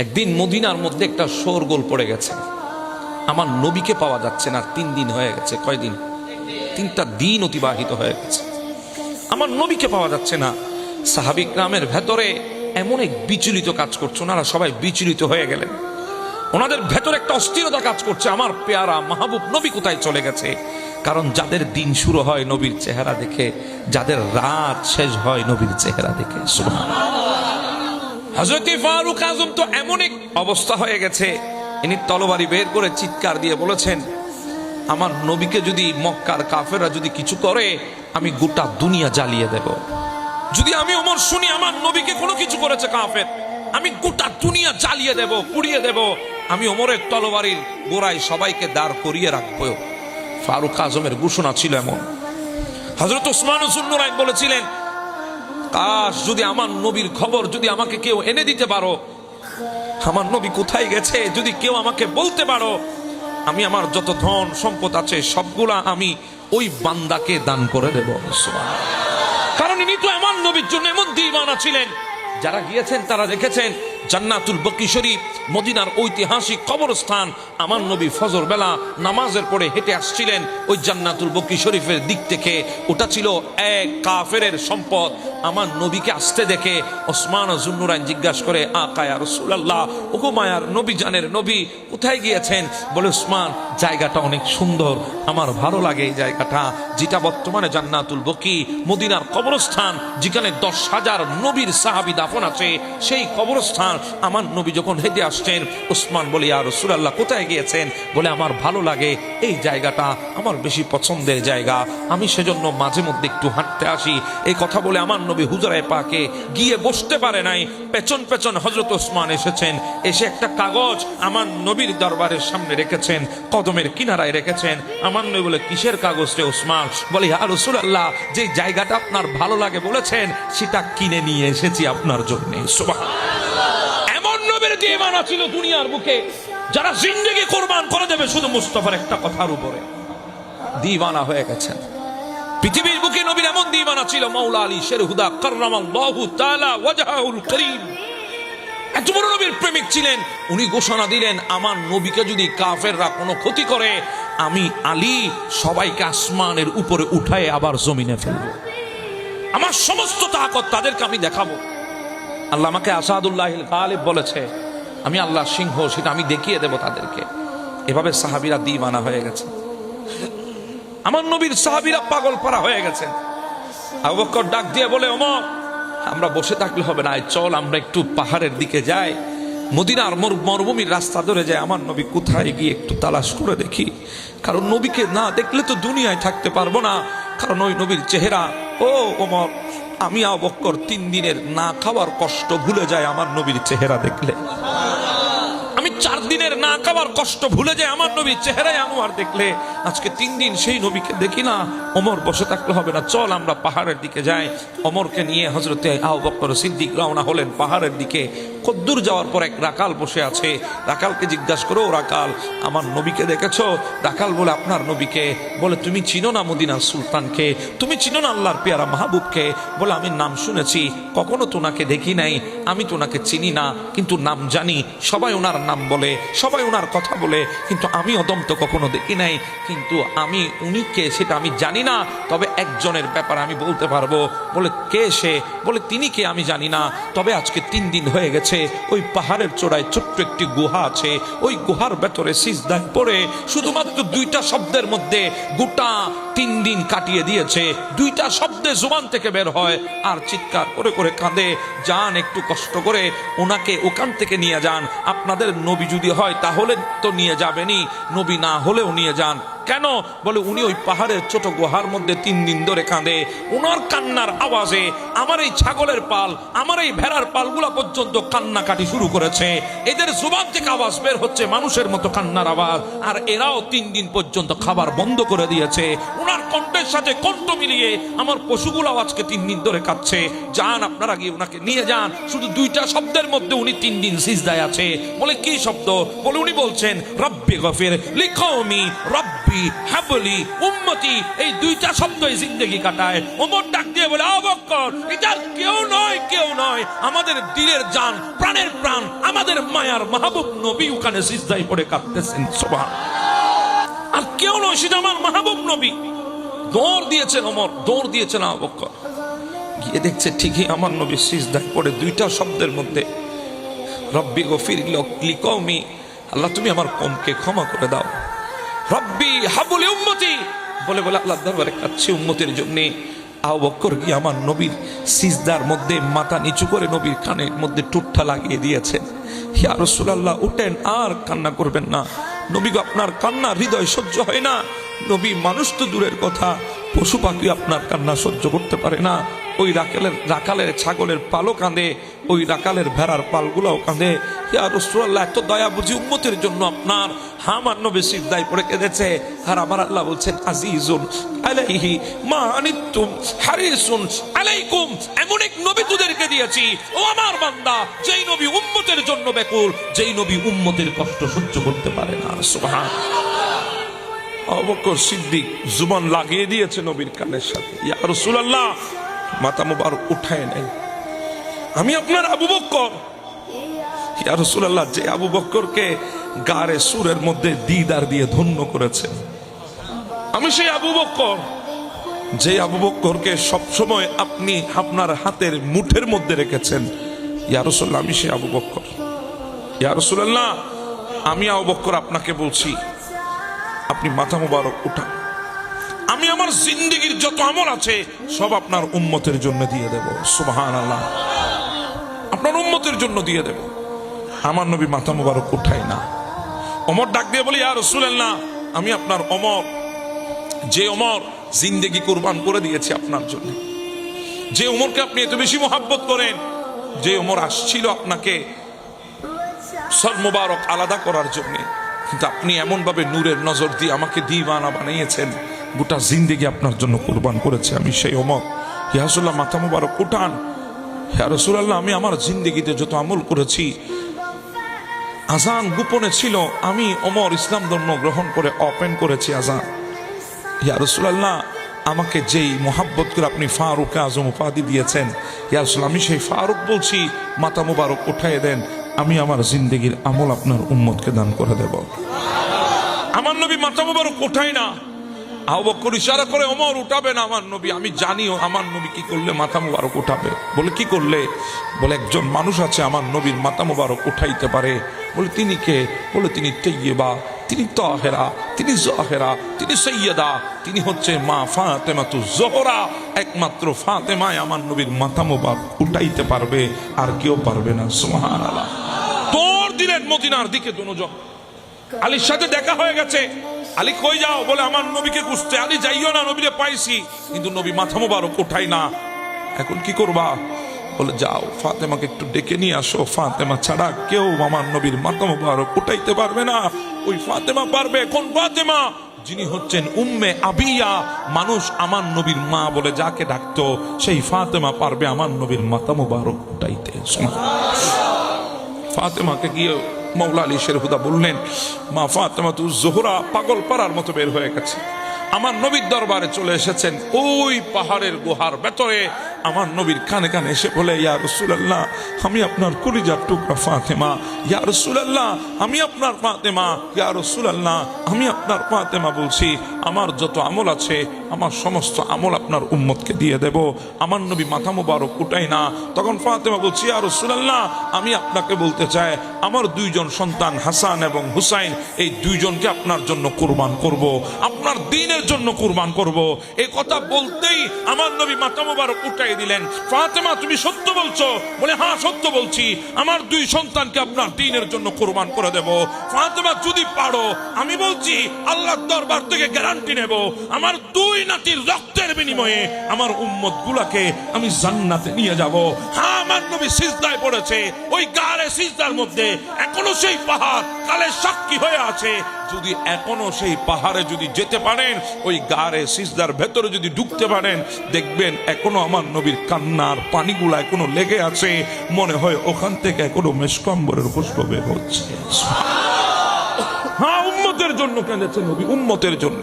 একদিন মদিনার মধ্যে একটা শোরগোল পড়ে গেছে, আমার নবীকে পাওয়া যাচ্ছে না। 3 দিন হয়ে গেছে। কয়দিন? 3টা দিন অতিবাহিত হয়ে গেছে, আমার নবীকে পাওয়া যাচ্ছে না। সাহাবী গ্রামের ভেতরে এমন এক বিচলিত কাজ করছে, ওনারা সবাই বিচলিত হয়ে গেলেন। ওনাদের ভেতরে একটা অস্থিরতা কাজ করছে, আমার পেয়ারা মাহবুব নবী কোথায় চলে গেছে। কারণ যাদের দিন শুরু হয় নবীর চেহারা দেখে, যাদের রাত শেষ হয় নবীর চেহারা দেখে। সুবহানাল্লাহ। হযরত ফারুক আযম তো এমন এক অবস্থা হয়ে গেছে, ইনি তরবারি বের করে চিৎকার দিয়ে বলেছেন, আমার নবীকে যদি মক্কার কাফেররা যদি কিছু করে, আমি গোটা দুনিয়া জ্বালিয়ে দেব। যদি আমি ওমর শুনি আমার নবীকে কোনো কিছু করেছে কাফের, আমি গোটা দুনিয়া জ্বালিয়ে দেব, পুড়িয়ে দেব। আমি ওমরের তরবারির গোড়ায় সবাইকে দাঁড় করিয়ে রাখবো। ফারুক আজমের ঘোষণা ছিল এমন। হযরত ওসমান যুন্নুরাইন বলেছিলেন, কাশ যদি আমার নবীর খবর যদি আমাকে কেউ এনে দিতে পারো, আমার নবী কোথায় গেছে যদি কেউ আমাকে বলতে পারো, আমি আমার যত ধন সম্পদ আছে সবগুলা আমি ওই বান্দাকে দান করে দেব। কারণ ইনি তো আমার নবীর জন্য এমন দিওয়ানা ছিলেন। যারা গিয়েছেন তারা দেখেছেন জান্নাতুল বকি শরীফ, মদিনার ঐতিহাসিক কবরস্থান। আমার নবী ফজর বেলা নামাজের পরে হেঁটে আসছিলেন ওই জান্নাতুল বকি শরীফের দিক থেকে। ওটা ছিল এক কাফেরের সম্পদ। আমার নবীকে আসতে দেখে ওসমান যুন্নুরাইন জিজ্ঞাসা করে, আকা ইয়া রাসূলুল্লাহ, ওগো মায়ার নবী, জানের নবী, কোথায় গিয়েছেন? বলে, ওসমান, জায়গাটা অনেক সুন্দর, আমার ভালো লাগে এই জায়গাটা, যেটা বর্তমানে জান্নাতুল বকি, মদিনার কবরস্থান, যেখানে 10,000 নবীর সাহাবী দাফন আছে, সেই কবরস্থান। আমার নবী যখন হেঁটে আসছেন, ওসমান বলে, ইয়া রাসূলুল্লাহ, কোথায় গিয়েছেন? বলে, আমার ভালো লাগে এই জায়গাটা, আমার বেশি পছন্দের জায়গা, আমি সেজন্য মাঝে মধ্যে একটু হাঁটতে আসি। এই কথা বলে আমার নবী হুজরায়ে পাকে গিয়ে বসতে পারে নাই। পেছন পেছন হযরত ওসমান এসেছেন, এসে একটা কাগজ আমার নবীর দরবারের সামনে রেখেছেন, কদমের কিনারায় রেখেছেন। আমার নবী বলে, কিসের কাগজ রে ওসমান? বলে, ইয়া রাসূলুল্লাহ, যে জায়গাটা আপনার ভালো লাগে বলেছেন, সেটা কিনে নিয়ে এসেছি আপনার জন্য। সুবহানাল্লাহ। এমন নবীর দিওয়ানা ছিল দুনিয়ার বুকে, যারা জিন্দেগি কুরবান করে দেবে শুধু মুস্তাফার একটা কথার উপরে। দিওয়ানা হয়ে গেছেন পৃথিবীর বুকে। নবীর এমন দিওয়ানা ছিল মাওলা আলী শের হুদা কাররামাল্লাহু তাআলা ওয়াজহুল কারীম, এত বড় নবীর প্রেমিক ছিলেন। উনি ঘোষণা দিলেন, আমার নবীকে যদি কাফেররা কোনো ক্ষতি করে, আমি আলী সবাইকে আসমানের উপরে উঠায়ে আবার জমিনে ফেলবো। আমার সমস্ত তাকত তাদেরকে আমি দেখাবো। আল্লাহ আমাকে আসাদুল্লাহিল গালিব বলেছে, আমি আল্লাহ সিংহ, সেটা আমি দেখিয়ে দেব তাদেরকে। এভাবে সাহাবীরা দিওয়ানা হয়ে গেছে। আমার নবীর সাহাবীরা পাগল পারা হয়ে গেছে। আবু বকর ডাক দিয়ে বলে, ওমর, আমরা বসে থাকলে হবে না, চল আমরা একটু পাহাড়ের দিকে যাই, মদিনার মরুভূমির রাস্তা ধরে যায়, আমার নবী কোথায় গিয়ে একটু তালাশ করে দেখি। কারণ নবীকে না দেখলে তো দুনিয়ায় থাকতে পারবো না, কারণ ওই নবীর চেহারা। ও ওমর, আমি আবু বকর 3 দিনের না খাওয়ার কষ্ট ভুলে যায় আমার নবীর চেহারা দেখলে। আমি 4 দিনের না খাওয়ার কষ্ট ভুলে যায় আমার নবীর চেহারায় আনোয়ার দেখলে। আজকে 3 দিন সেই নবীকে দেখি না। ওমর, বসে থাকলে হবে না, চল আমরা পাহাড়ের দিকে যাই। ওমরকে নিয়ে হযরতে আবু বকর সিদ্দিক রওনা হলেন পাহাড়ের দিকে। কদ্দূর যাওয়ার পর এক রাকাল বসে আছে। রাকালকে জিজ্ঞাসা করো, রাকাল, আমার নবীকে দেখেছো? রাকাল বলে, আপনার নবীকে? বলে, তুমি চিনো না মদিনার সুলতানকে? তুমি চিনো না আল্লাহর পেয়ারা মাহবুবকে? বলে, আমি নাম শুনেছি, কখনো তোনাকে দেখি নাই, আমি তোনাকে চিনি না, কিন্তু নাম জানি। সবাই ওনার নাম বলে, সবাই ওনার কথা বলে, কিন্তু আমি অদম তো কখনো দেখি নাই। কিন্তু আমি উনি কে সেটা আমি জানি না, তবে একজনের ব্যাপারে আমি বলতে পারবো। বলে, কে সে? বলে, তিনি কে আমি জানি না, তবে আজকে 3 দিন হয়ে গেছে, ওই পাহাড়ের চূড়ায় ছোট্ট একটি গুহা আছে, ওই গুহার ভেতরে সিজদায় পড়ে শুধুমাত্র 2টা শব্দের মধ্যে গোটা 3 দিন কাটিয়ে দিয়েছে। 2টা শব্দে জবান থেকে বের হয় আর চিৎকার করে করে কাঁদে। যান, একটু কষ্ট করে ওনাকে ওখান থেকে নিয়ে যান। আপনাদের নবী যদি হয় তাহলে তো নিয়ে যাবেনই, নবী না হলেও নিয়ে যান। কেন? বলে, উনি ওই পাহাড়ের ছোট গুহার মধ্যে 3 দিন ধরে কাঁদে। ওনার কান্নার আওয়াজে আমার এই ছাগলের পাল, আমার এই ভেড়ার পালগুলা পর্যন্ত কান্নাকাটি শুরু করেছে। এদের জবান থেকে আওয়াজ বের হচ্ছে মানুষের মতো কান্নার আওয়াজ, আর এরাও 3 দিন পর্যন্ত খাবার বন্ধ করে দিয়েছে। ওনার কণ্ঠের সাথে কণ্ঠ মিলিয়ে আমার পশুগুলো আজকে 3 দিন ধরে কাঁদছে। যান, আপনারা গিয়ে ওনাকে নিয়ে যান। শুধু 2টা শব্দের মধ্যে উনি 3 দিন সিজদায় আছে। বলে, কি শব্দ? বলে, উনি বলছেন, রব্বি গফির লিকওমি রব্বি হাবলি উম্মতি। এই 2টা শব্দই জিন্দেগি কাটায়। ওমর ডাক দিয়ে বলে, আবু বকর, এটা কেউ নয়, কেউ নয়, আমাদের দিলের জান, প্রাণের প্রাণ, আমাদের মায়ার মাহবুব নবী ওখানে সিজদায় পড়ে কাঁদতেছেন। সুবহানাল্লাহ। আর কেউ নয়, সেটা আমার মাহবুব নবী। দৌড় দিয়েছেন ওমর, দৌড় দিয়েছেন আবু বকর, গিয়ে দেখছে ঠিকই আমার নবী সিজদায় পড়ে দুইটা শব্দের মধ্যে, রব্বি গফির লিকওমি, আল্লাহ তুমি আমার কওমকে ক্ষমা করে দাও, রব্বি হাবুলি উম্মতি বলে বলে আল্লাহর দরবারে কাঁদছে উম্মতের জন্য। আবু বকর গিয়ে আমার নবীর সিজদার মধ্যে মাথা নিচু করে নবীর কানের মধ্যে টুট্টা লাগিয়ে দিয়েছেন। ইয়া রাসূলুল্লাহ, উঠেন, আর কান্না করবেন না। নবী গো, আপনার কান্না হৃদয় সহ্য হয় না। নবী মানুষ তো দূরের কথা, পশু পাখি আপনার কান্না সহ্য করতে পারে না। ওই রাখালের ছাগলের পালও কাঁদে, ওই রাখালের ভেড়ার পালগুলোও কাঁদে। ইয়া রাসূলুল্লাহ, এত দয়া বুঝি উম্মতের জন্য আপনার। আমার নবী সিজদায় পড়ে কেঁদেছে, আর আমার আল্লাহ বলছেন আজিজুন আলাইহি মা আনিতুম হারিসুন আলাইকুম। এমন এক নবী তোদেরকে দিয়েছি ও আমার বান্দা, যেই নবী উম্মতের জন্য ব্যাকুল, যেই নবী উম্মতের কষ্ট সহ্য করতে পারে না। সুবহানাল্লাহ। আবু বকর সিদ্দিক জুবান লাগিয়ে দিয়েছে নবীর কানের সাথে, ইয়া রাসূলুল্লাহ, মাথা মুবারক উঠায় নাই, আমি আপনার আবু বকর। ইয়া রাসূলুল্লাহ, যে আবু বকরকে গারে সুরের মধ্যে দিদার দিয়ে ধন্য করেছে, আমি সেই আবু বকর। যে আবু বকরকে সবসময় আপনি আপনার হাতের মুঠের মধ্যে রেখেছেন, ইয়া রাসূলুল্লাহ, আমি সেই আবু বকর। ইয়া রাসূলুল্লাহ, আমি আবু বকর আপনাকে বলছি, আপনি মাথা মুবারক উঠান, আমি আমার জিন্দেগীর যত আমল আছে সব আপনার উম্মতের জন্য দিয়ে দেব। সুবহানাল্লাহ, আপনার উম্মতের জন্য দিয়ে দেব। আমার নবী মাথা মুবারক উঠায় না। ওমর ডাক দিয়ে বলি, ইয়া রাসূলুল্লাহ, আমি আপনার ওমর, যে ওমর জিন্দেগি কুরবান করে দিয়েছে আপনার জন্য, যে ওমরকে আপনি এত বেশি মহব্বত করেন, যে ওমর আসছিল আপনাকে সর মুবারক আলাদা করার জন্য, কিন্তু আপনি এমন ভাবে নূরের নজর দিয়ে আমাকে দিওয়ানা বানিয়েছেন, গোটা জিন্দেগি আপনার জন্য কুরবান করেছে, আমি সেই ওমর। ইয়া রাসূলুল্লাহ, মাথা মুবারক উঠান। ইয়া রাসূলুল্লাহ, আমি আমার জিন্দেগিতে যত আমল করেছি, আজান গোপনে ছিল, আমি ওমর ইসলাম ধর্ম গ্রহণ করে ওপেন করেছি আজান। ইয়া রাসূলুল্লাহ, আমাকে যেই মোহাব্বত করে আপনি ফারুক আজম উপাধি দিয়েছেন, ইয়া রাসূলুল্লাহ, আমি সেই ফারুক বলছি, মাথা মুবারক উঠায় দেন, আমি আমার জিন্দেগির আমল আপনার উম্মতকে দান করে দেব। আমার নবী মাথা মুবারক উঠায় না। আবু বকর ইশারা করে, ওমর উঠাবে না আমার নবী। আমি জানিও আমার নবী কি করলে মাথা মুবারক উঠাবে। বলে কি করলে? বলে একজন মানুষ আছে আমার নবীর মাথা মুবারক উঠাইতে পারে। বলে তিনি কে? বলে তিনি তাইয়্যিবা, তিনি তাহেরা, তিনি জাহেরা, তিনি সাইয়্যিদা, তিনি হচ্ছে মা ফাতেমাতুজ জোহরা। একমাত্র ফাতেমাই আমার নবীর মাথা মুবারক উঠাইতে পারবে, আর কেউ পারবে না। সুবহানাল্লাহ। দৌড় দিলেন মদিনার দিকে দুজন। আলীর সাথে দেখা হয়ে গেছে। আলী কই যাও? বলে আমার নবীকে খুঁজতে। আলী যাইও না, নবীরে পাইছি, কিন্তু নবী মাথা মুবারক উঠাই না। এখন কি করবা? বলে যাও ফাতেমাকে একটু ডেকে নিয়ে আসো। ফাতেমা ছাড়া কেউ আমার নবীর মাথা মুবারক উঠাইতে পারবে না। ওই ফাতেমা পারবে। কোন ফাতেমা? যিনি হচ্ছেন উম্মে আবিয়া, মানুষ আমার নবীর মা বলে যাকে ডাকতো, সেই ফাতেমা পারবে আমার নবীর মাথা মুবারক উঠাইতে। ফাতেমাকে গিয়ে মৌলা আলী শেরহুদা বললেন, মা ফাতেমাতুজ জোহরা পাগল পাড়ার মতো বের হয়ে গেছে, আমার নবীর দরবারে চলে এসেছেন। ওই পাহাড়ের গুহার ভেতরে আমার নবীর কানে কানে এসে বলে, ইয়া রাসূলুল্লাহ, আমি আপনার কলিজার টুকরা ফাতেমা। ইয়া রাসূলুল্লাহ, আমি আপনার ফাতেমা। ইয়া রাসূলুল্লাহ, আমি আপনার ফাতেমা। বলছি আমার যত আমল আছে, আমার সমস্ত আমল আপনার উম্মতকে দিয়ে দেব। আমার নবী মাথা মুবারক উঠাই না। তখন ফাতেমা বলছি, ইয়া রাসূলুল্লাহ, আমি আপনাকে বলতে চাই, আমার দুইজন সন্তান হাসান এবং হুসাইন, এই দুইজনকে আপনার জন্য কুরবান করব, আপনার দ্বীনের জন্য কুরবান করব। এই কথা বলতেই আমার নবী মাথা মুবারক উঠাই দিলেন। ফাতেমা, তুমি সত্য বলছো? বলে হ্যাঁ সত্য বলছি, আমার দুই সন্তানকে আপনার দ্বীনের জন্য কুরবান করে দেব। ফাতেমা, যদি পারো, আমি বলছি আল্লাহর দরবার থেকে গ্যারান্টি নেব, আমার দুই নাতির রক্তের বিনিময়ে আমার উম্মত গুলাকে আমি জান্নাতে নিয়ে যাব। হ্যাঁ, আমার নবী সিজদায় পড়েছে, ওই গারে সিজদার মধ্যে এখনো সেই পাহাড় কালের সাক্ষী হয়ে আছে। যদি এখনো সেই পাহাড়ে যদি যেতে পারেন, ওই গারে সিজদার ভেতরে যদি ঢুকতে পারেন, দেখবেন এখনো আমার নবীর কান্নার পানিগুলা এখনো লেগে আছে। মনে হয় ওখান থেকে এখনো মেশকাম্বরের পুষ্প বের হচ্ছে। হ্যাঁ, উম্মতের জন্য কেঁদেছে নবী, উম্মতের জন্য।